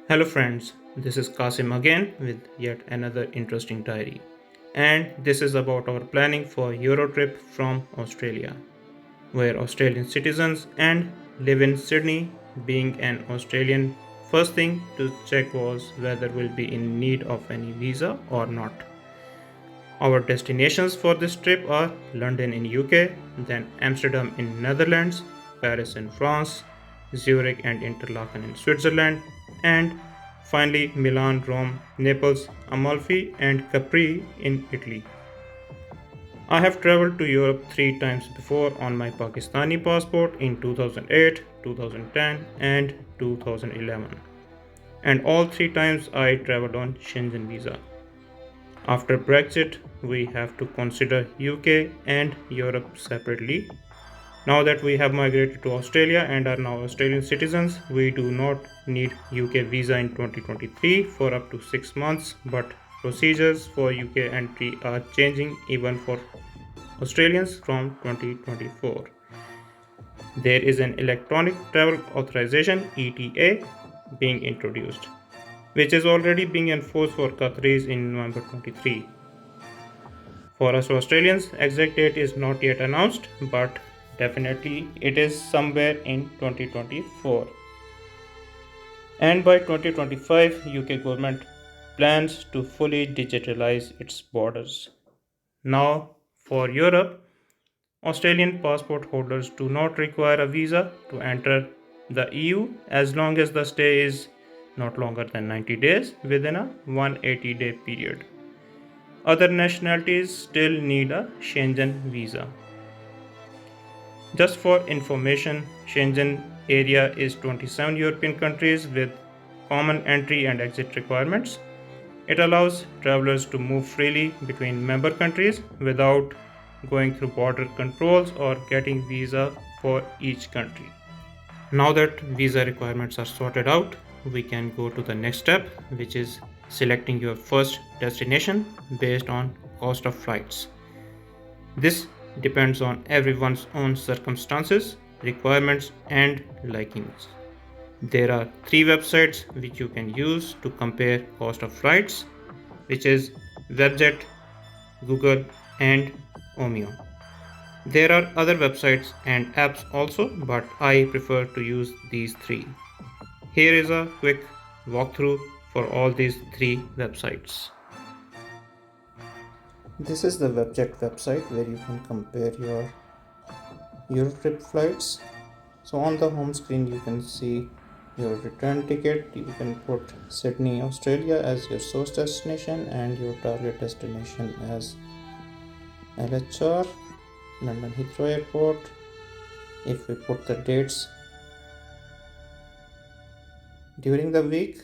Hello, friends. This is Kasim again with yet another interesting diary. And this is about our planning for Euro trip from Australia, where Australian citizens and live in Sydney. Being an Australian, first thing to check was whether we'll be in need of any visa or not. Our destinations for this trip are London in UK, then Amsterdam in Netherlands, Paris in France, Zurich and Interlaken in Switzerland, and finally Milan, Rome, Naples, Amalfi and Capri in Italy. I have traveled to Europe 3 times before on my Pakistani passport in 2008, 2010 and 2011. And all 3 times I traveled on Schengen visa. After Brexit, we have to consider UK and Europe separately. Now that we have migrated to Australia and are now Australian citizens, we do not need UK visa in 2023 for up to 6 months, but procedures for UK entry are changing even for Australians from 2024. There is an electronic travel authorization ETA being introduced, which is already being enforced for Qataris in November 23. For us Australians, exact date is not yet announced, but definitely it is somewhere in 2024. And by 2025, UK government plans to fully digitalize its borders. Now, for Europe, Australian passport holders do not require a visa to enter the EU as long as the stay is not longer than 90 days within a 180-day period. Other nationalities still need a Schengen visa. Just for information, Schengen area is 27 European countries with common entry and exit requirements. It allows travelers to move freely between member countries without going through border controls or getting visa for each country. Now that visa requirements are sorted out, we can go to the next step, which is selecting your first destination based on cost of flights. This depends on everyone's own circumstances, requirements, and likings. There are 3 websites which you can use to compare cost of flights, which is Webjet, Google, and Omeo. There are other websites and apps also, but I prefer to use these 3. Here is a quick walkthrough for all these 3 websites. This is the Webjet website where you can compare your Eurotrip flights. So on the home screen you can see your return ticket. You can put Sydney, Australia as your source destination and your target destination as LHR, London Heathrow Airport. If we put the dates during the week,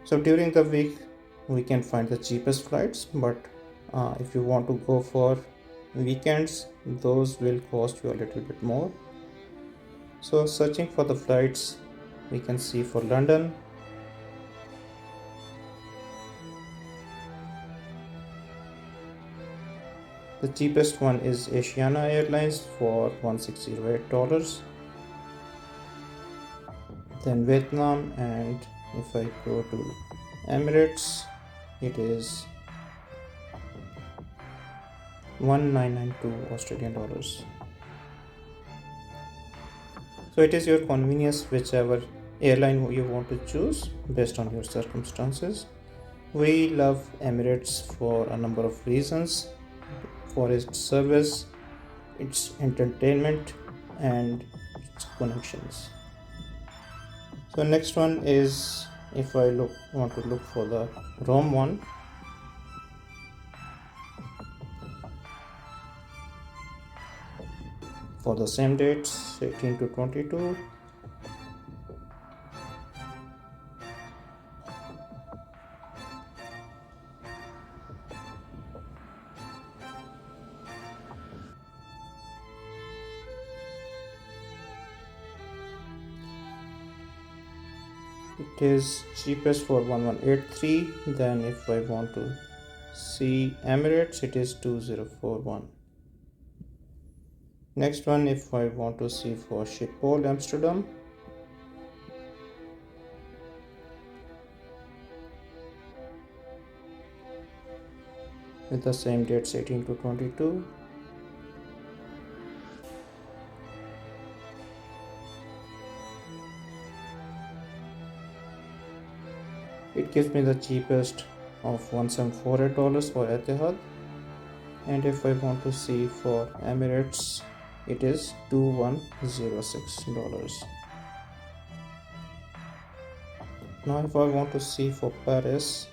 so during the week we can find the cheapest flights, but if you want to go for weekends, those will cost you a little bit more. So searching for the flights, we can see for London, the cheapest one is Asiana Airlines for $1608. Then Vietnam, and if I go to Emirates, it is 1992 Australian dollars. So it is your convenience whichever airline you want to choose based on your circumstances. We love Emirates for a number of reasons, for its service, its entertainment, and its connections. So next one is, if I want to look for the Rome one, for the same dates 18 to 22, it is cheapest for 1183. Then if I want to see Emirates, it is 2041. Next one, if I want to see for Schiphol Amsterdam, with the same dates 18 to 22. It gives me the cheapest of $1,748 for Etihad, and if I want to see for Emirates, it is $2,106. Now if I want to see for Paris,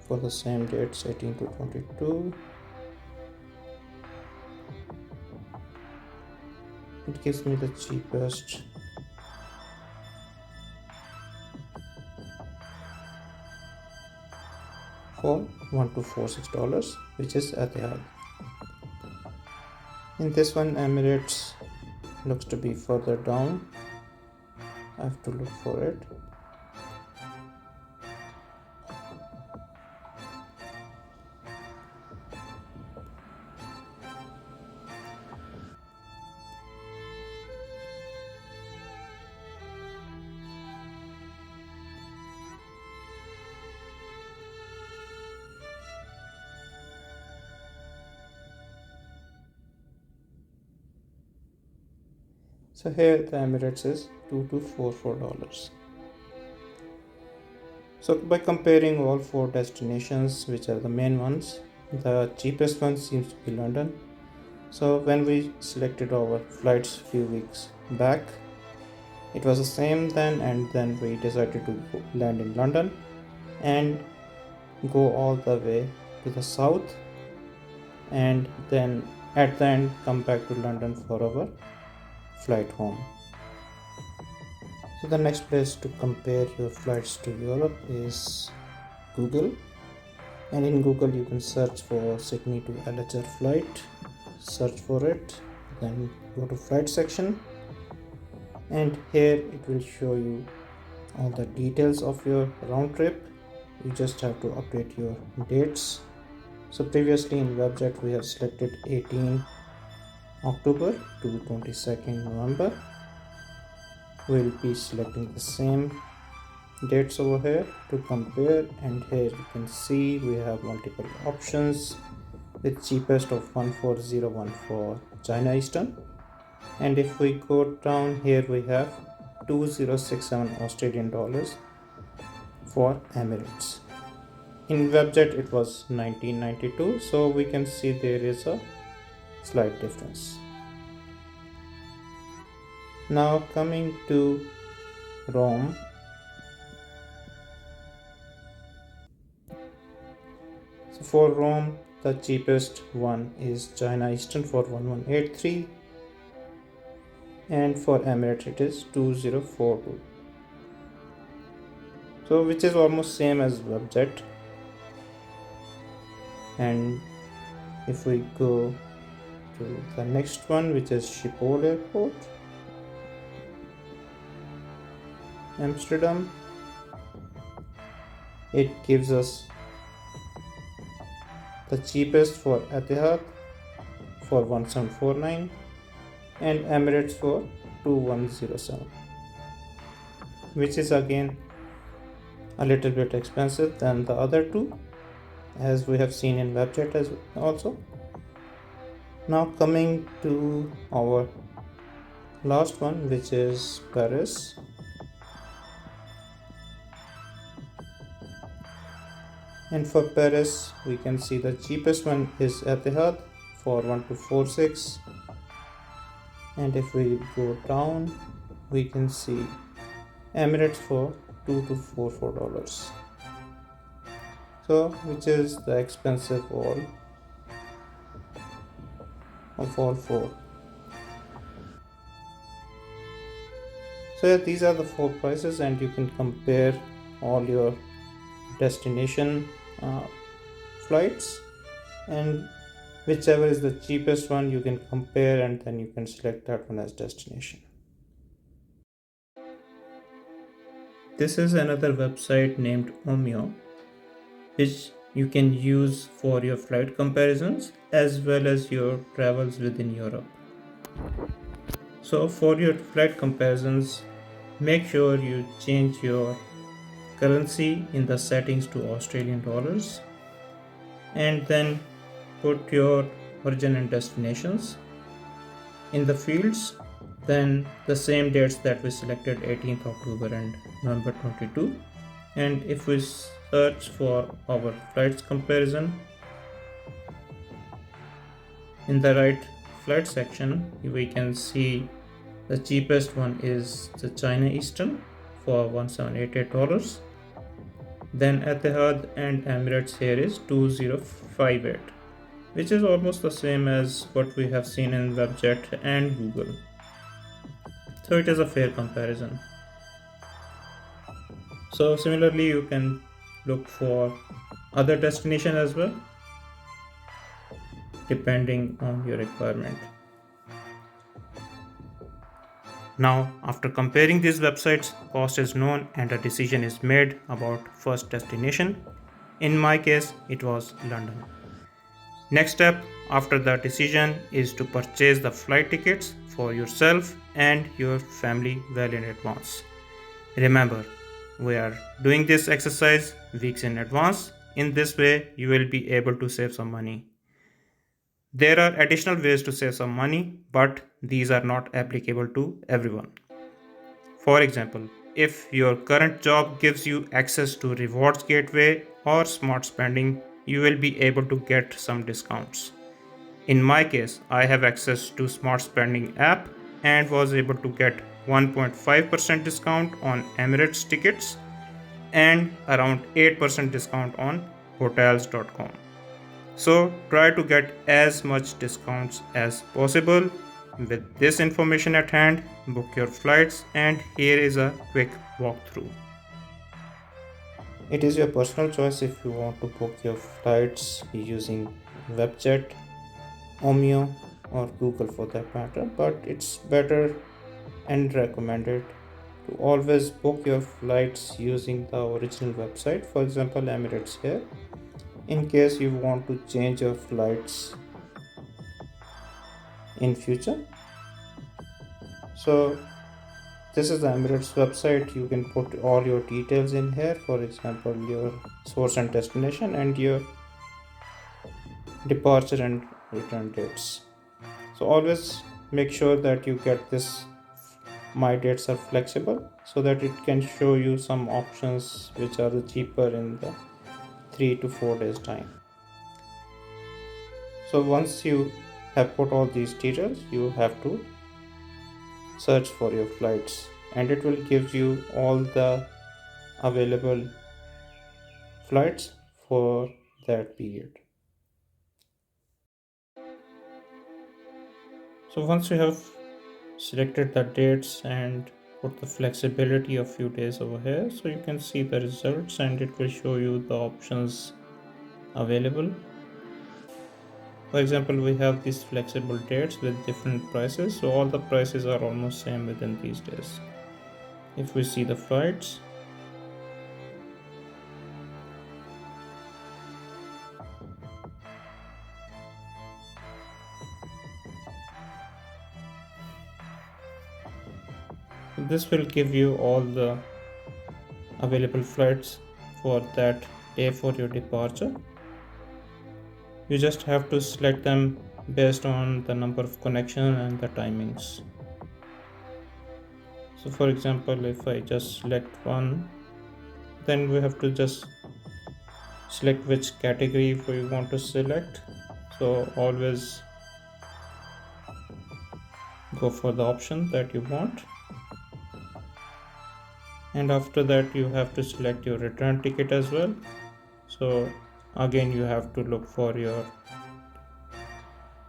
for the same dates 18 to 22, it gives me the cheapest for $1,246, which is Etihad. In this one, Emirates looks to be further down. I have to look for it. So here the Emirates is $2,244. So by comparing all four destinations, which are the main ones, the cheapest one seems to be London. So when we selected our flights few weeks back, it was the same then, and then we decided to land in London and go all the way to the south, and then at the end come back to London for our flight home. So the next place to compare your flights to Europe is Google, and in Google you can search for Sydney to LHR flight, search for it, then go to flight section, and here it will show you all the details of your round trip. You just have to update your dates. So previously in Webjet we have selected 18 October to 22nd November. We'll be selecting the same dates over here to compare, and here you can see we have multiple options with cheapest of 1,401 for China Eastern, and if we go down here we have 2,067 Australian dollars for Emirates. In Webjet it was 1992, so we can see there is a slight difference. Now coming to Rome, so for Rome the cheapest one is China Eastern for 1183, and for Emirates it is 2042, so which is almost same as Webjet. And if we go to the next one, which is Schiphol Airport, Amsterdam, it gives us the cheapest for Etihad for 1749 and Emirates for 2107, which is again a little bit expensive than the other two, as we have seen in Webjet as also. Now coming to our last one, which is Paris. And for Paris we can see the cheapest one is Etihad for 1246, and if we go down we can see Emirates for $2244, so which is the expensive of all four. So yeah, these are the four prices, and you can compare all your destination flights, and whichever is the cheapest one you can compare, and then you can select that one as destination. This is another website named Omio, which you can use for your flight comparisons as well as your travels within Europe. So for your flight comparisons, make sure you change your currency in the settings to Australian dollars and then put your origin and destinations in the fields, then the same dates that we selected, 18th October and November 22. And if we search for our flights comparison, in the right flight section we can see the cheapest one is the China Eastern for $1788. Then Etihad and Emirates here is 2058, which is almost the same as what we have seen in Webjet and Google. So it is a fair comparison. So similarly, you can look for other destination as well, depending on your requirement. Now, after comparing these websites, cost is known and a decision is made about first destination. In my case, it was London. Next step after the decision is to purchase the flight tickets for yourself and your family well in advance. Remember, we are doing this exercise weeks in advance. In this way, you will be able to save some money. There are additional ways to save some money, but these are not applicable to everyone. For example, if your current job gives you access to Rewards Gateway or Smart Spending, you will be able to get some discounts. In my case, I have access to Smart Spending app and was able to get 1.5% discount on Emirates tickets and around 8% discount on hotels.com. So try to get as much discounts as possible. With this information at hand, book your flights, and here is a quick walkthrough. It is your personal choice if you want to book your flights using Webjet, Omio, or Google for that matter, but it's better and recommended to always book your flights using the original website, for example Emirates here, in case you want to change your flights in future. So this is the Emirates website. You can put all your details in here, for example your source and destination and your departure and return dates. So always make sure that you get this my dates are flexible so that it can show you some options which are the cheaper in the 3 to 4 days time. So once you have put all these details, you have to search for your flights and it will give you all the available flights for that period. So once you have selected the dates and put the flexibility of few days over here, so you can see the results and it will show you the options available. For example, we have these flexible dates with different prices, so all the prices are almost same within these days. If we see the flights, this will give you all the available flights for that day for your departure. You just have to select them based on the number of connection and the timings. So for example, if I just select one, then we have to just select which category we want to select. So always go for the option that you want, and after that you have to select your return ticket as well. So again you have to look for your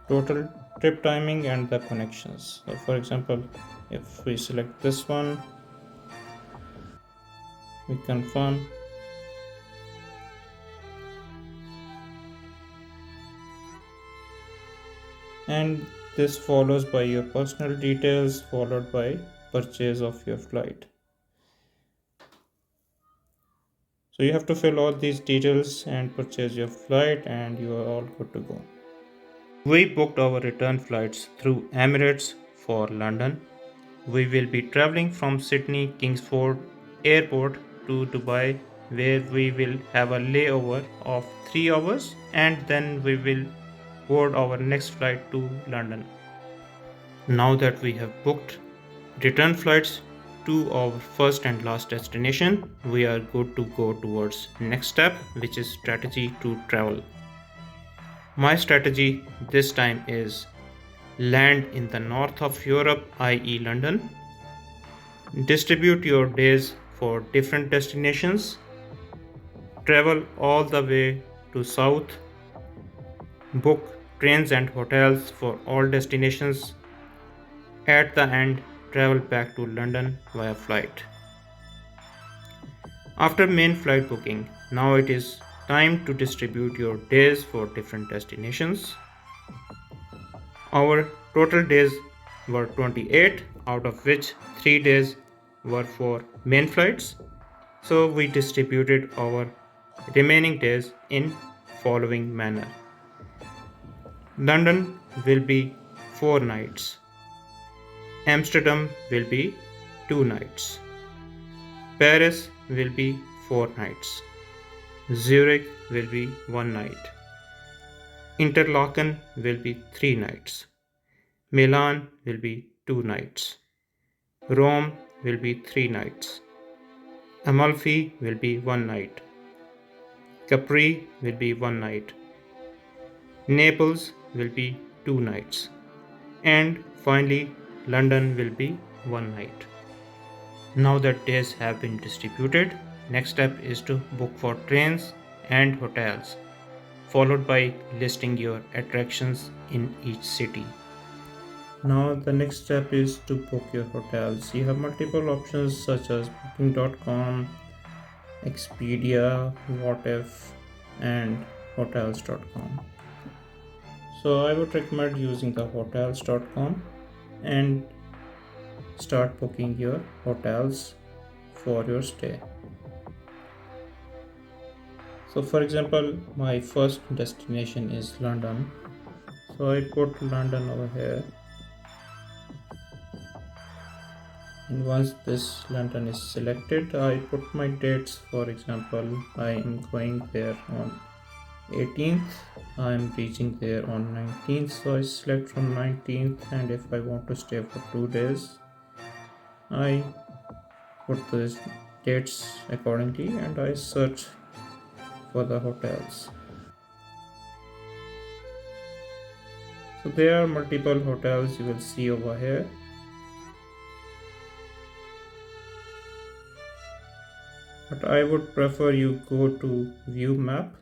total trip timing and the connections. So for example, if we select this one, we confirm, and this follows by your personal details followed by purchase of your flight. So you have to fill all these details and purchase your flight and you are all good to go. We booked our return flights through Emirates for London. We will be traveling from Sydney Kingsford Airport to Dubai, where we will have a layover of 3 hours and then we will board our next flight to London. Now that we have booked return flights to our first and last destination, we are good to go towards next step, which is strategy to travel. My strategy this time is land in the north of Europe, i.e. London. Distribute your days for different destinations. Travel all the way to south. Book trains and hotels for all destinations. At the end, travel back to London via flight. After main flight booking, now it is time to distribute your days for different destinations. Our total days were 28, out of which 3 days were for main flights. So we distributed our remaining days in following manner. London will be 4 nights. Amsterdam will be 2 nights. Paris will be 4 nights. Zurich will be 1 night. Interlaken will be 3 nights. Milan will be 2 nights. Rome will be 3 nights. Amalfi will be 1 night. Capri will be 1 night. Naples will be 2 nights. And finally, London will be 1 night. Now that days have been distributed, next step is to book for trains and hotels, followed by listing your attractions in each city. Now the next step is to book your hotels. You have multiple options such as booking.com, Expedia, What and hotels.com. So I would recommend using the hotels.com and start booking your hotels for your stay. So for example, my first destination is London. So I put London over here. And once this London is selected, I put my dates. For example, I am going there on 18th, I am reaching there on 19th, so I select from 19th, and if I want to stay for 2 days, I put those dates accordingly and I search for the hotels. So there are multiple hotels you will see over here. But I would prefer you go to view map.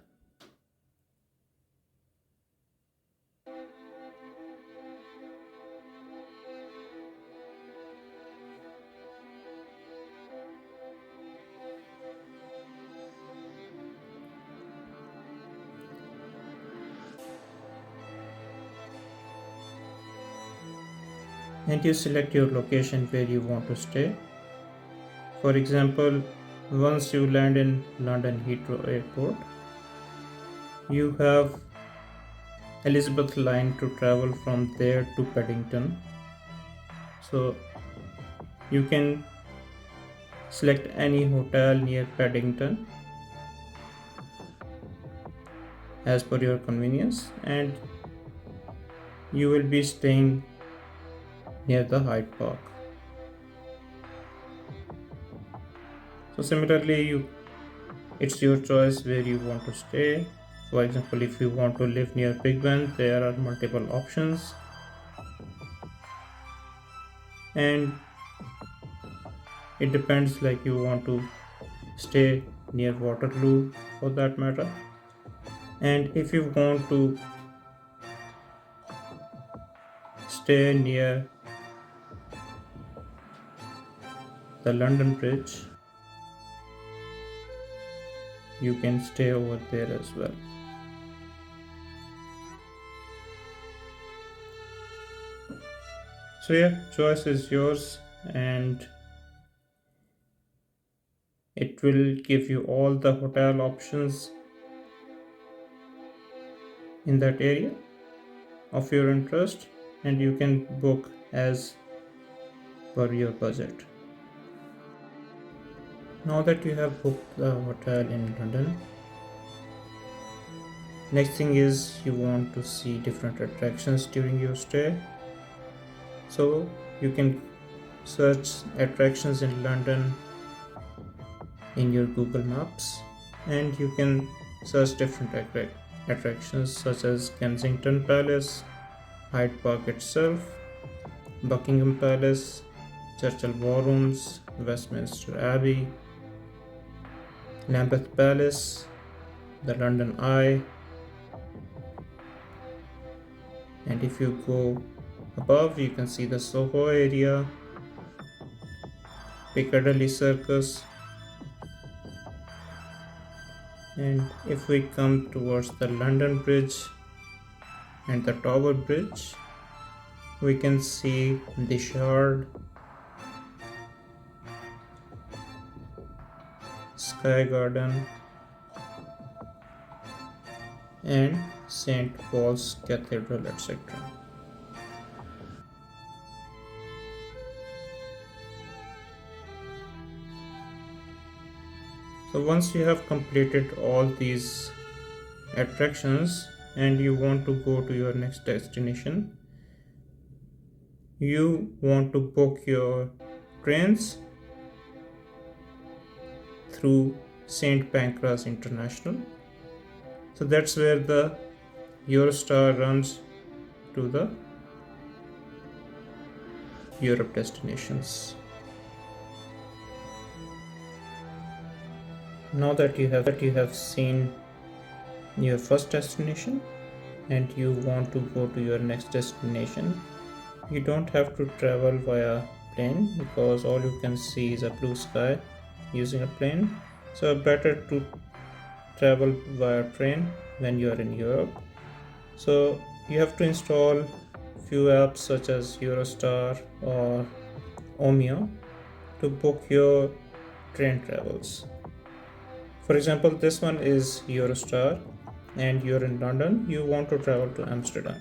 And you select your location where you want to stay. For example, once you land in London Heathrow Airport, you have Elizabeth line to travel from there to Paddington. So you can select any hotel near Paddington as per your convenience, and you will be staying near the Hyde Park. So similarly, it's your choice where you want to stay. For example, if you want to live near Big Ben, there are multiple options. And it depends, like you want to stay near Waterloo for that matter. And if you want to stay near the London Bridge, you can stay over there as well. So yeah, choice is yours, and it will give you all the hotel options in that area of your interest, and you can book as per your budget. Now that you have booked the hotel in London, next thing is you want to see different attractions during your stay. So you can search attractions in London in your Google Maps, and you can search different attractions such as Kensington Palace, Hyde Park itself, Buckingham Palace, Churchill War Rooms, Westminster Abbey, Lambeth Palace, the London Eye, and if you go above, you can see the Soho area, Piccadilly Circus, and if we come towards the London Bridge and the Tower Bridge, we can see the Shard, Sky Garden, and St. Paul's Cathedral, etc. So once you have completed all these attractions and you want to go to your next destination, you want to book your trains through St. Pancras International. So that's where the Eurostar runs to the Europe destinations. Now that you have seen your first destination and you want to go to your next destination, you don't have to travel via plane because all you can see is a blue sky using a plane. So better to travel via train when you are in Europe. So you have to install few apps such as Eurostar or Omeo to book your train travels. For example, this one is Eurostar and you're in London, you want to travel to Amsterdam.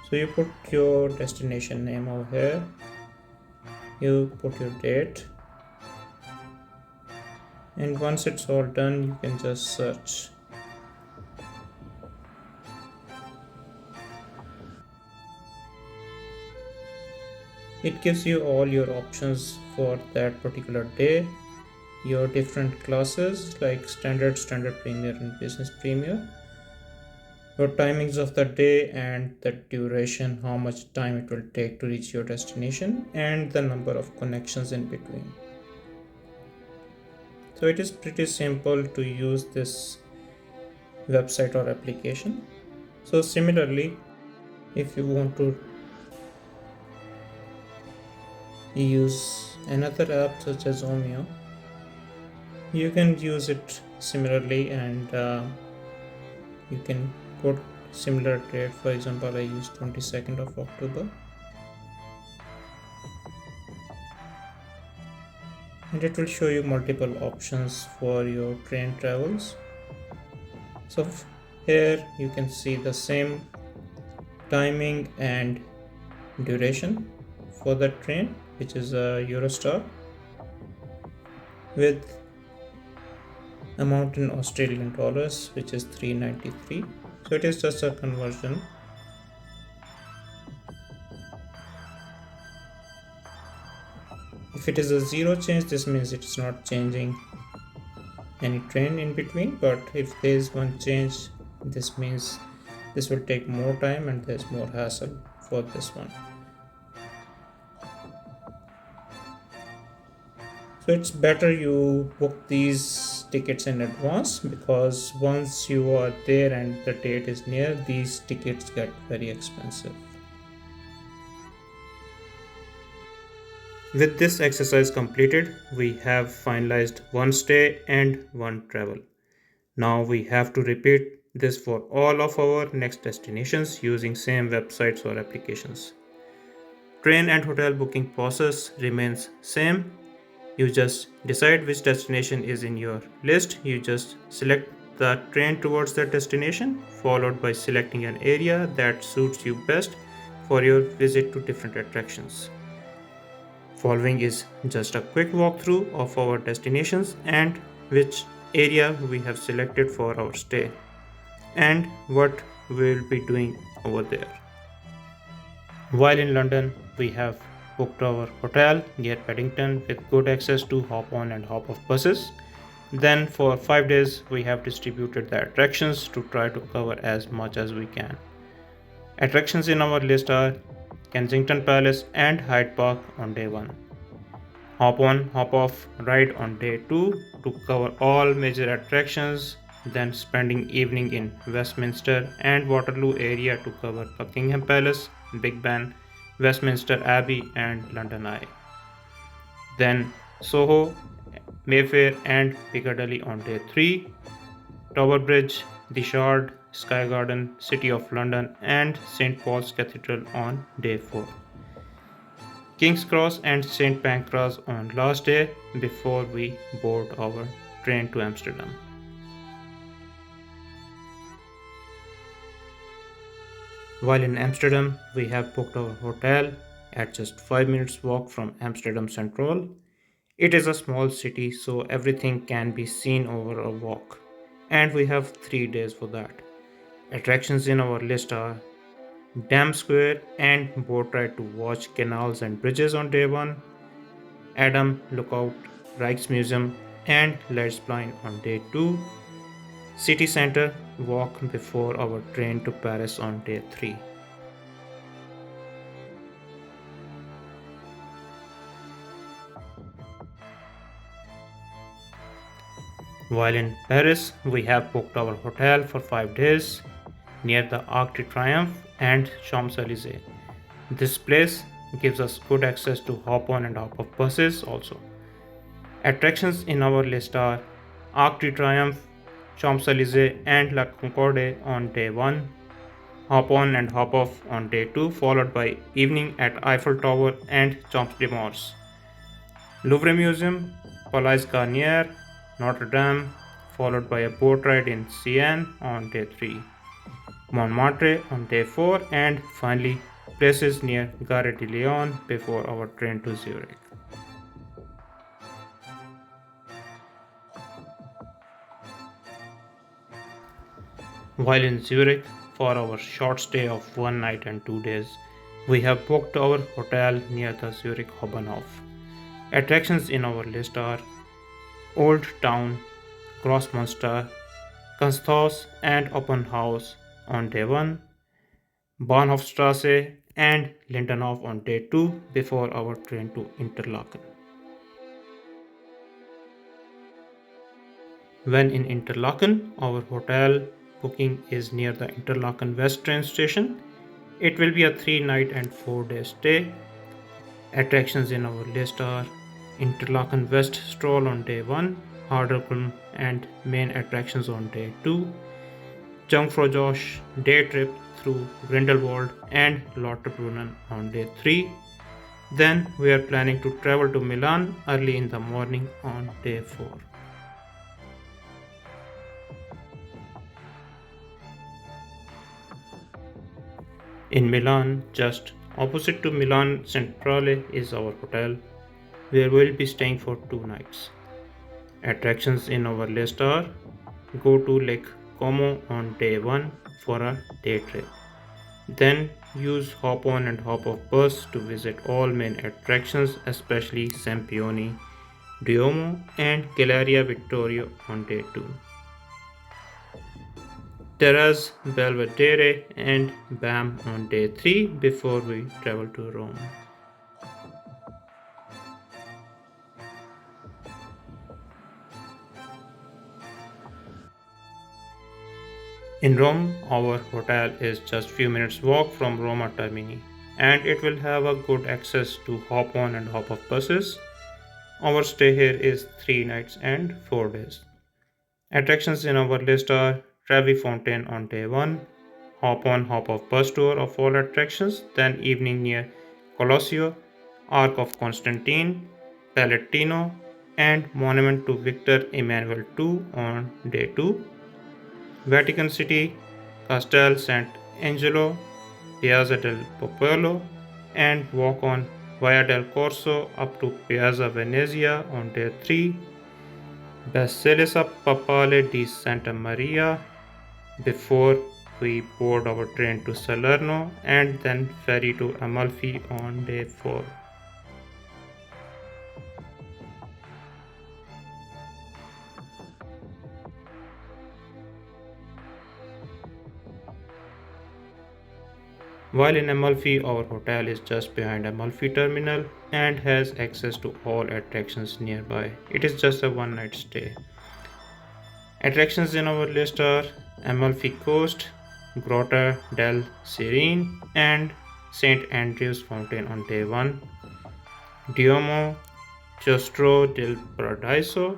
So you put your destination name over here, you put your date, and once it's all done, you can just search. It gives you all your options for that particular day, your different classes like standard, premier, and business premier, your timings of the day and the duration, how much time it will take to reach your destination, and the number of connections in between. So it is pretty simple to use this website or application. So similarly, if you want to use another app such as Omeo, you can use it similarly, and you can put similar date. For example, I use 22nd of October, and it will show you multiple options for your train travels. So here you can see the same timing and duration for the train, which is a Eurostar, with amount in Australian dollars, which is 393. So it is just a conversion. If it is a zero change, this means it's not changing any train in between, but if there is one change, this means this will take more time and there's more hassle for this one. So it's better you book these tickets in advance, because once you are there and the date is near, these tickets get very expensive. With this exercise completed, we have finalized one stay and one travel. Now we have to repeat this for all of our next destinations using same websites or applications. Train and hotel booking process remains same. You just decide which destination is in your list. You just select the train towards that destination, followed by selecting an area that suits you best for your visit to different attractions. Following is just a quick walkthrough of our destinations and which area we have selected for our stay and what we will be doing over there. While in London, we have booked our hotel near Paddington with good access to hop on and hop off buses. Then, for 5 days, we have distributed the attractions to try to cover as much as we can. Attractions in our list are Kensington Palace and Hyde Park on day 1. Hop on, hop off ride on day 2 to cover all major attractions, then spending evening in Westminster and Waterloo area to cover Buckingham Palace, Big Ben, Westminster Abbey and London Eye. Then Soho, Mayfair and Piccadilly on day 3, Tower Bridge, the Shard, Sky Garden, City of London and St. Paul's Cathedral on day 4. King's Cross and St. Pancras on last day before we board our train to Amsterdam. While in Amsterdam, we have booked our hotel at just 5 minutes walk from Amsterdam Central. It is a small city, so everything can be seen over a walk, and we have 3 days for that. Attractions in our list are Dam Square and boat ride to watch canals and bridges on day 1, Adam Lookout, Rijksmuseum and Leidseplein on day 2, City Center walk before our train to Paris on day 3. While in Paris, we have booked our hotel for 5 days near the Arc de Triomphe and Champs-Élysées. This place gives us good access to hop on and hop off buses also. Attractions in our list are Arc de Triomphe, Champs-Élysées and La Concorde on day 1, hop on and hop off on day 2 followed by evening at Eiffel Tower and Champs de Mars. Louvre Museum, Palais Garnier, Notre Dame followed by a boat ride in Sienne on day 3. Montmartre on day 4 and finally places near Gare de Lyon before our train to Zurich. While in Zurich for our short stay of 1 night and 2 days, we have booked our hotel near the Zurich Hauptbahnhof. Attractions in our list are Old Town, Grossmünster, Kunsthaus and Open House on day 1, Bahnhofstrasse and Lindenhof on day 2 before our train to Interlaken. When in Interlaken, our hotel booking is near the Interlaken West train station. It will be a 3-night and 4-day stay. Attractions in our list are Interlaken West stroll on day 1, Harderkulm and main attractions on day 2, Jungfrau day trip through Grindelwald and Lauterbrunnen on day 3. Then we are planning to travel to Milan early in the morning on day 4. In Milan, just opposite to Milan Centrale is our hotel, where we will be staying for 2 nights. Attractions in our list are go to Lake Como on day 1 for a day trip. Then use hop on and hop off bus to visit all main attractions, especially Sempione, Duomo and Galleria Vittorio on day 2. Terras Belvedere and BAM on day 3 before we travel to Rome. In Rome, our hotel is just few minutes walk from Roma Termini and it will have a good access to hop on and hop off buses. Our stay here is 3 nights and 4 days. Attractions in our list are Trevi Fountain on day 1, hop on hop off bus tour of all attractions, then evening near Colosseo, Arc of Constantine, Palatino and Monument to Victor Emmanuel II on day 2, Vatican City, Castel Sant'Angelo, Piazza del Popolo, and walk on Via del Corso up to Piazza Venezia on day 3, Basilica Papale di Santa Maria before we board our train to Salerno and then ferry to Amalfi on day 4. While in Amalfi, our hotel is just behind Amalfi Terminal and has access to all attractions nearby. It is just a one night stay. Attractions in our list are Amalfi Coast, Grotta del Serene, and St. Andrew's Fountain on day 1, Duomo Giostro del Paradiso,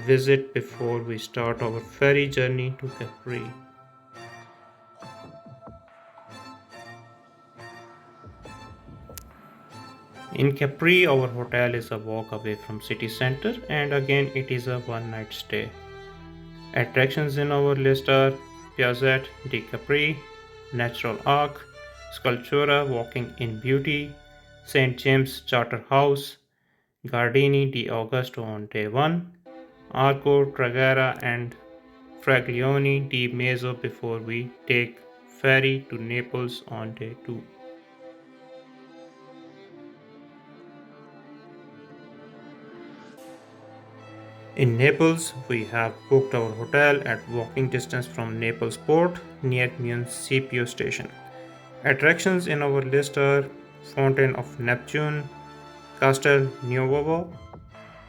visit before we start our ferry journey to Capri. In Capri, our hotel is a walk away from city center and again it is a one night stay. Attractions in our list are Piazzetta di Capri, Natural Ark, Sculptura Walking in Beauty, St. James Charter House, Gardini di Augusto on day 1, Arco Tragara and Fraglioni di Mezzo before we take ferry to Naples on day 2. In Naples, we have booked our hotel at walking distance from Naples port near Municipio station. Attractions in our list are Fountain of Neptune, Castel Nuovo,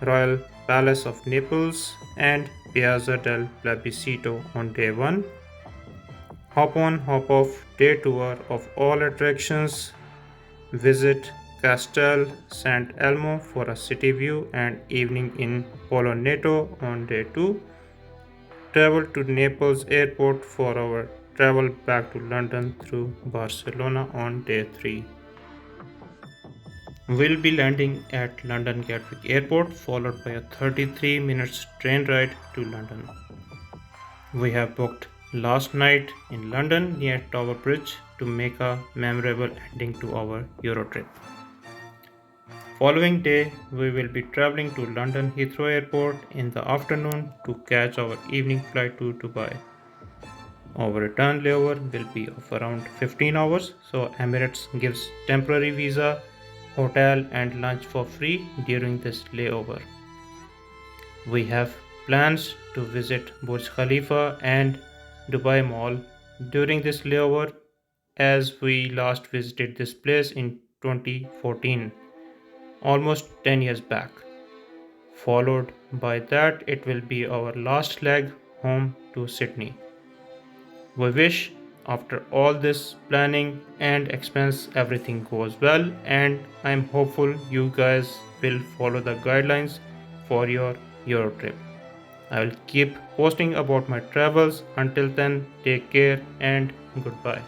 Royal Palace of Naples, and Piazza del Plebiscito on day 1. Hop on, hop off day tour of all attractions. Visit Castel Sant'Elmo for a city view and evening in Poloneto on day 2. Travel to Naples airport for our travel back to London through Barcelona on day 3. We'll be landing at London Gatwick Airport followed by a 33 minutes train ride to London. We have booked last night in London near Tower Bridge to make a memorable ending to our Euro trip. Following day, we will be traveling to London Heathrow Airport in the afternoon to catch our evening flight to Dubai. Our return layover will be of around 15 hours, so Emirates gives temporary visa, hotel and lunch for free during this layover. We have plans to visit Burj Khalifa and Dubai Mall during this layover as we last visited this place in 2014, almost 10 years back. Followed by that, it will be our last leg home to Sydney. We wish after all this planning and expense everything goes well, and I'm hopeful you guys will follow the guidelines for your Euro trip. I will keep posting about my travels. Until then, take care and goodbye.